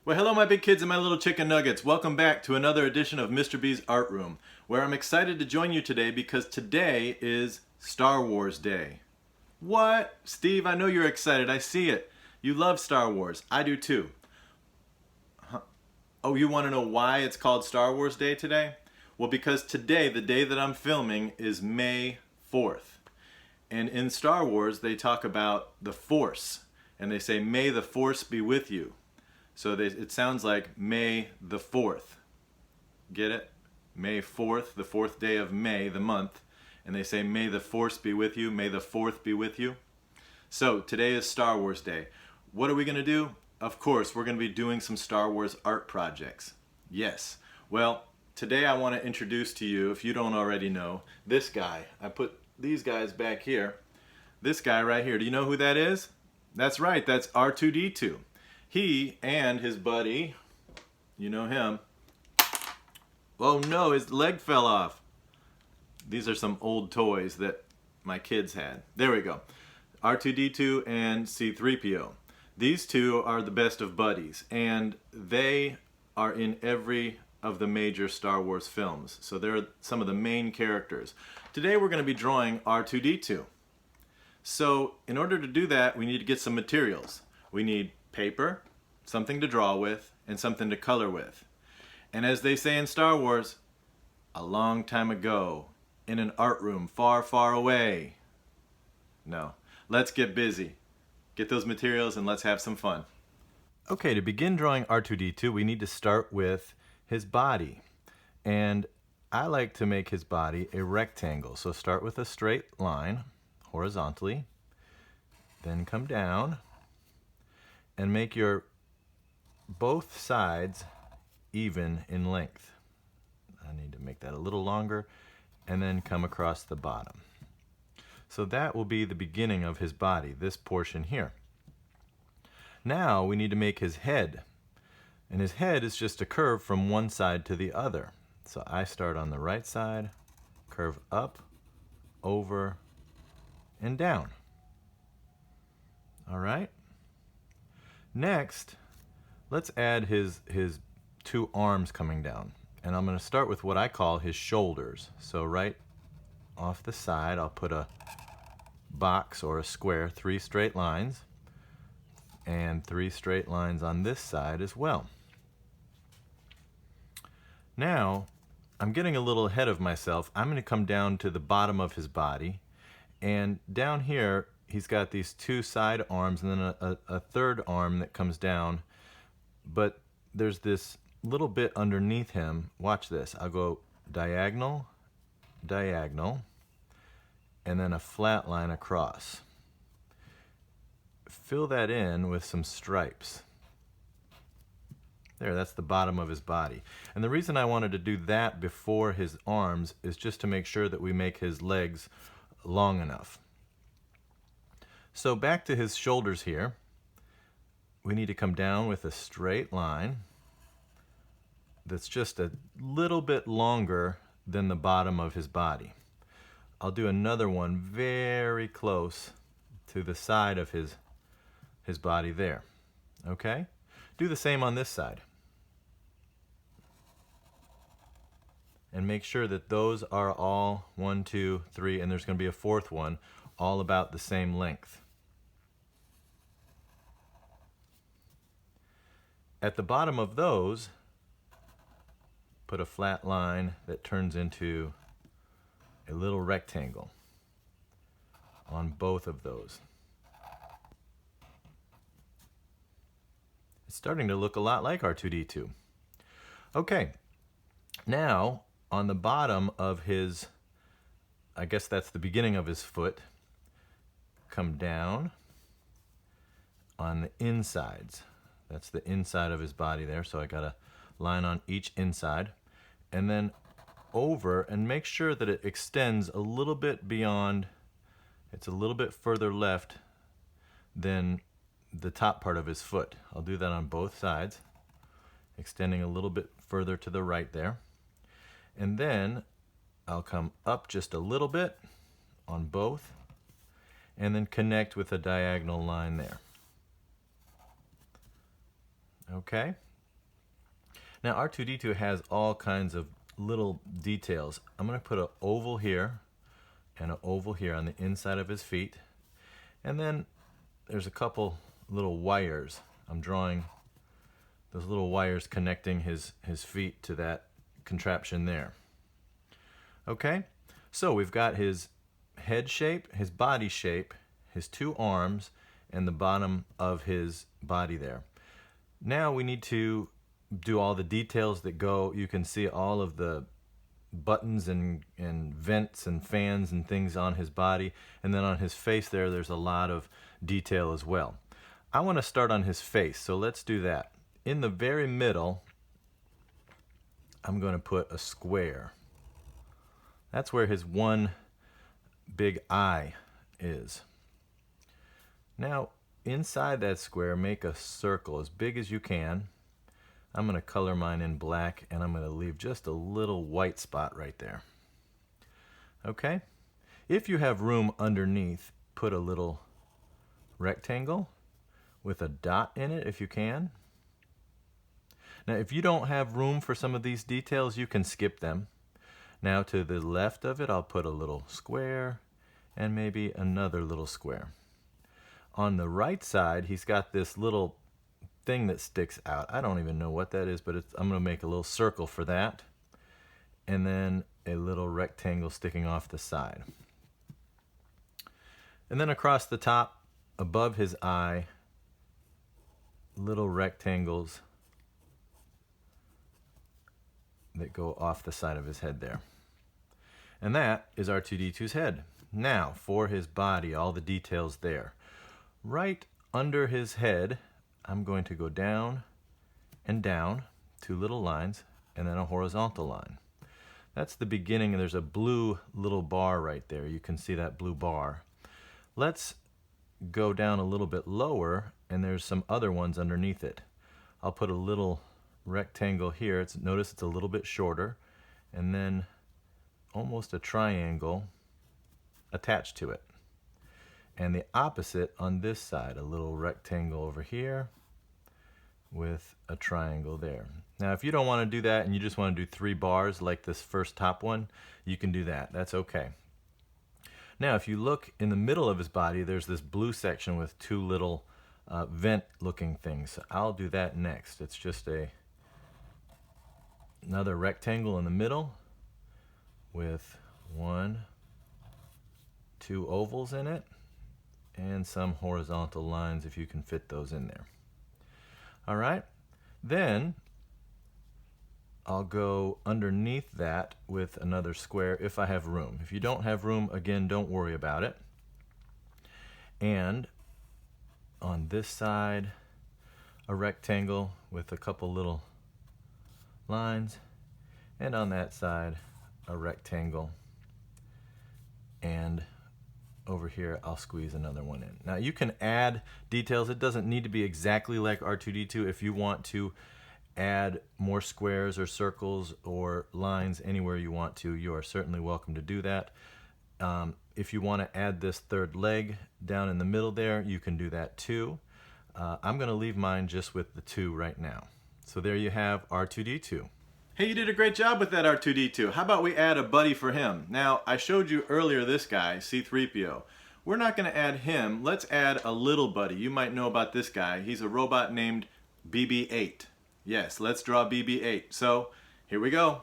Well, hello, my big kids and my little chicken nuggets. Welcome back to another edition of Mr. B's Art Room, where I'm excited to join you today because today is Star Wars Day. What? Steve, I know you're excited. I see it. You love Star Wars. I do too. Oh, you want to know why it's called Star Wars Day today? Well, because today, the day that I'm filming, is May 4th. And in Star Wars, they talk about the Force. And they say, may the Force be with you. So it sounds like May the 4th. Get it? May 4th, the 4th day of May, the month. And they say, may the Force be with you, may the 4th be with you. So today is Star Wars Day. What are we going to do? Of course, we're going to be doing some Star Wars art projects. Yes. Well, today I want to introduce to you, if you don't already know, this guy. I put these guys back here. This guy right here. Do you know who that is? That's right, that's R2-D2. He and his buddy, you know him. Oh no, his leg fell off. These are some old toys that my kids had. There we go. R2-D2 and C-3PO. These two are the best of buddies, and they are in every of the major Star Wars films. So they're some of the main characters. Today we're going to be drawing R2-D2. So in order to do that, we need to get some materials. We need paper, something to draw with, and something to color with. And as they say in Star Wars, a long time ago, in an art room far, far away. No, let's get busy. Get those materials and let's have some fun. Okay, to begin drawing R2-D2, we need to start with his body. And I like to make his body a rectangle. So start with a straight line, horizontally, then come down and make your both sides even in length. I need to make that a little longer and then come across the bottom. So that will be the beginning of his body, this portion here. Now we need to make his head. And his head is just a curve from one side to the other. So I start on the right side, curve up, over, and down. All right? Next, let's add his two arms coming down. And I'm going to start with what I call his shoulders. So right off the side, I'll put a box or a square, 3 straight lines, and 3 straight lines on this side as well. Now, I'm getting a little ahead of myself. I'm going to come down to the bottom of his body, and down here, he's got these 2 side arms and then a third arm that comes down, but there's this little bit underneath him. Watch this. I'll go diagonal, diagonal, and then a flat line across. Fill that in with some stripes. There, that's the bottom of his body. And the reason I wanted to do that before his arms is just to make sure that we make his legs long enough. So back to his shoulders here, we need to come down with a straight line that's just a little bit longer than the bottom of his body. I'll do another one very close to the side of his body there. Okay? Do the same on this side. And make sure that those are all 1, 2, 3, and there's going to be a 4th one, all about the same length. At the bottom of those, put a flat line that turns into a little rectangle on both of those. It's starting to look a lot like R2-D2. Okay, now on the bottom of his, I guess that's the beginning of his foot, come down on the insides. That's the inside of his body there, so I got a line on each inside. And then over, and make sure that it extends a little bit beyond, it's a little bit further left than the top part of his foot. I'll do that on both sides, extending a little bit further to the right there. And then I'll come up just a little bit on both, and then connect with a diagonal line there. Okay, Now R2-D2 has all kinds of little details. I'm going to put an oval here and an oval here on the inside of his feet. And then there's a couple little wires. I'm drawing those little wires connecting his feet to that contraption there. Okay, so we've got his head shape, his body shape, his two arms, and the bottom of his body there. Now we need to do all the details that go. You can see all of the buttons and vents and fans and things on his body, and then on his face there's a lot of detail as well. I want to start on his face, so let's do that. In the very middle, I'm going to put a square. That's where his one big eye is. Now, inside that square, make a circle as big as you can. I'm going to color mine in black, and I'm going to leave just a little white spot right there. Okay? If you have room underneath, put a little rectangle with a dot in it if you can. Now, if you don't have room for some of these details, you can skip them. Now, to the left of it, I'll put a little square and maybe another little square. On the right side, he's got this little thing that sticks out. I don't even know what that is, but I'm going to make a little circle for that. And then a little rectangle sticking off the side. And then across the top, above his eye, little rectangles that go off the side of his head there. And that is R2-D2's head. Now, for his body, all the details there. Right under his head, I'm going to go down and down, two little lines, and then a horizontal line. That's the beginning, and there's a blue little bar right there. You can see that blue bar. Let's go down a little bit lower, and there's some other ones underneath it. I'll put a little rectangle here. Notice it's a little bit shorter, and then almost a triangle attached to it. And the opposite on this side, a little rectangle over here with a triangle there. Now, if you don't want to do that and you just want to do 3 bars like this first top one, you can do that. That's okay. Now, if you look in the middle of his body, there's this blue section with 2 little vent-looking things. So I'll do that next. It's just another rectangle in the middle with 1, 2 ovals in it, and some horizontal lines if you can fit those in there. All right, then I'll go underneath that with another square if I have room. If you don't have room, again, don't worry about it. And on this side, a rectangle with a couple little lines, and on that side, a rectangle, and over here I'll squeeze another one in. Now you can add details. It doesn't need to be exactly like R2-D2. If you want to add more squares or circles or lines anywhere you want to, you are certainly welcome to do that. If you want to add this third leg down in the middle there, you can do that too. I'm going to leave mine just with the 2 right now. So there you have R2-D2. Hey, you did a great job with that R2-D2. How about we add a buddy for him? Now, I showed you earlier this guy, C-3PO. We're not going to add him. Let's add a little buddy. You might know about this guy. He's a robot named BB-8. Yes, let's draw BB-8. So, here we go.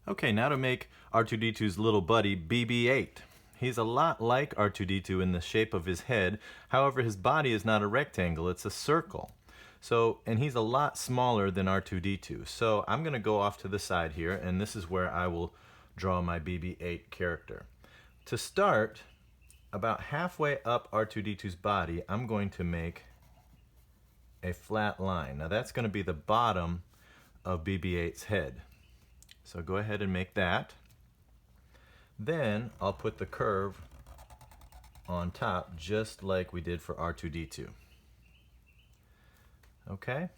Okay, now to make R2-D2's little buddy, BB-8. He's a lot like R2-D2 in the shape of his head. However, his body is not a rectangle, it's a circle. So, and he's a lot smaller than R2-D2. So I'm going to go off to the side here, and this is where I will draw my BB-8 character. To start, about halfway up R2-D2's body, I'm going to make a flat line. Now that's going to be the bottom of BB-8's head. So go ahead and make that. Then I'll put the curve on top, just like we did for R2-D2. Okay,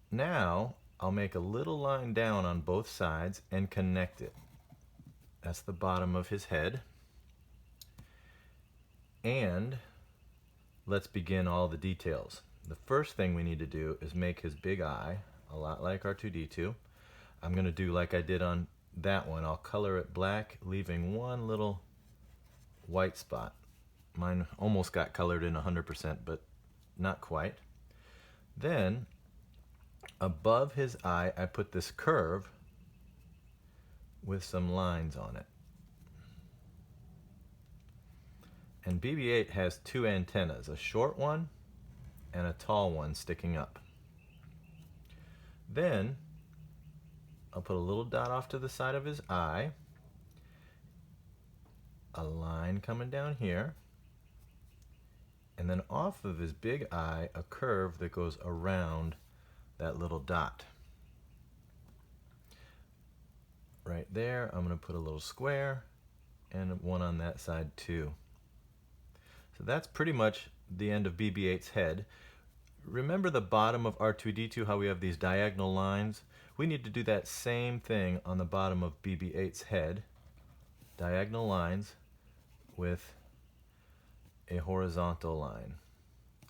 now I'll make a little line down on both sides and connect it. That's the bottom of his head. And let's begin all the details. The first thing we need to do is make his big eye. a lot like R2-D2. I'm going to do like I did on that one. I'll color it black, leaving one little white spot. Mine almost got colored in 100%, but not quite. Then, above his eye, I put this curve with some lines on it. And BB-8 has two antennas, a short one and a tall one sticking up. Then, I'll put a little dot off to the side of his eye, a line coming down here, and then off of his big eye, a curve that goes around that little dot. Right there, I'm going to put a little square and one on that side too. So that's pretty much the end of BB-8's head. Remember the bottom of R2-D2, how we have these diagonal lines? We need to do that same thing on the bottom of BB-8's head. Diagonal lines with a horizontal line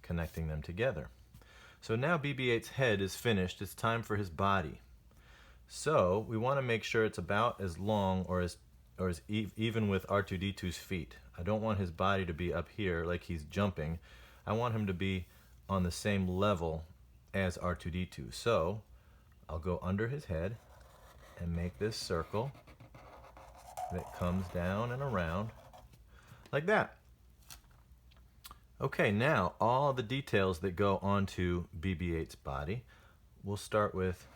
connecting them together. So now BB-8's head is finished. It's time for his body. So we want to make sure it's about as long or as even with R2-D2's feet. I don't want his body to be up here like he's jumping. I want him to be on the same level as R2-D2. So I'll go under his head and make this circle that comes down and around like that. Okay, now all the details that go onto BB-8's body. We'll start with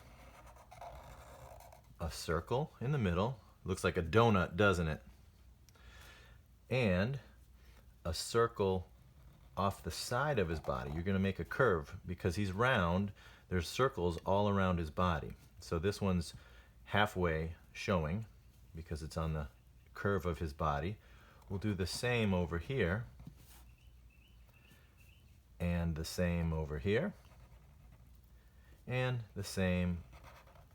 a circle in the middle. Looks like a donut, doesn't it? And a circle off the side of his body. You're going to make a curve because he's round. There's circles all around his body. So this one's halfway showing because it's on the curve of his body. We'll do the same over here and the same over here and the same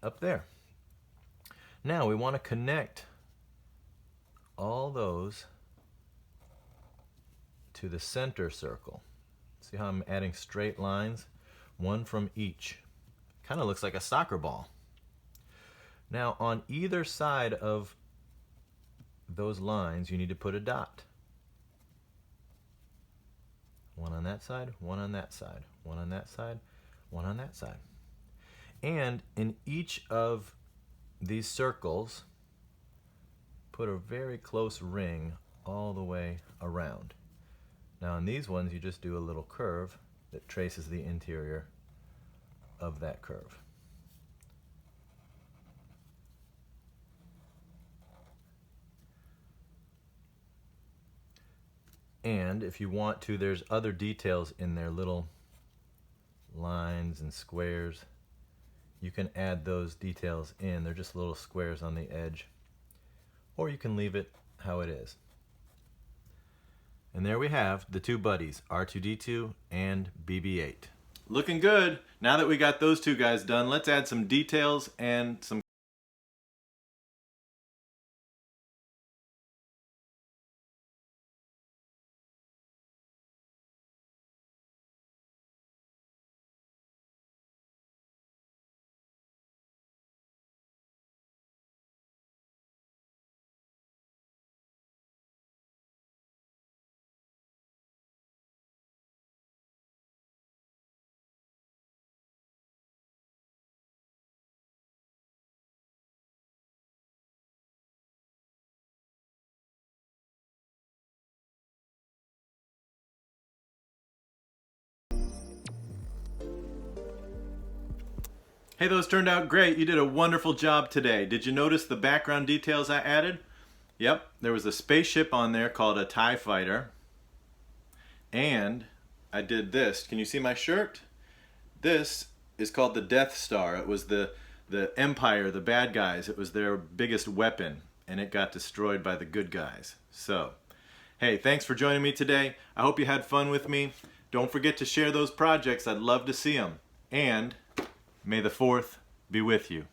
up there. Now we want to connect all those to the center circle. See how I'm adding straight lines? One from each. Kind of looks like a soccer ball. Now on either side of those lines you need to put a dot. One on that side, one on that side, one on that side, one on that side. And in each of these circles, put a very close ring all the way around. Now on these ones, you just do a little curve that traces the interior of that curve. And if you want to, there's other details in there, little lines and squares. You can add those details in. They're just little squares on the edge. Or you can leave it how it is. And there we have the two buddies, R2-D2 and BB-8. Looking good. Now that we got those two guys done, let's add some details and some Hey, those turned out great. You did a wonderful job today. Did you notice the background details I added? Yep, there was a spaceship on there called a TIE Fighter. And I did this. Can you see my shirt? This is called the Death Star. It was the Empire, the bad guys. It was their biggest weapon, and it got destroyed by the good guys. So, hey, thanks for joining me today. I hope you had fun with me. Don't forget to share those projects. I'd love to see them. And may the 4th be with you.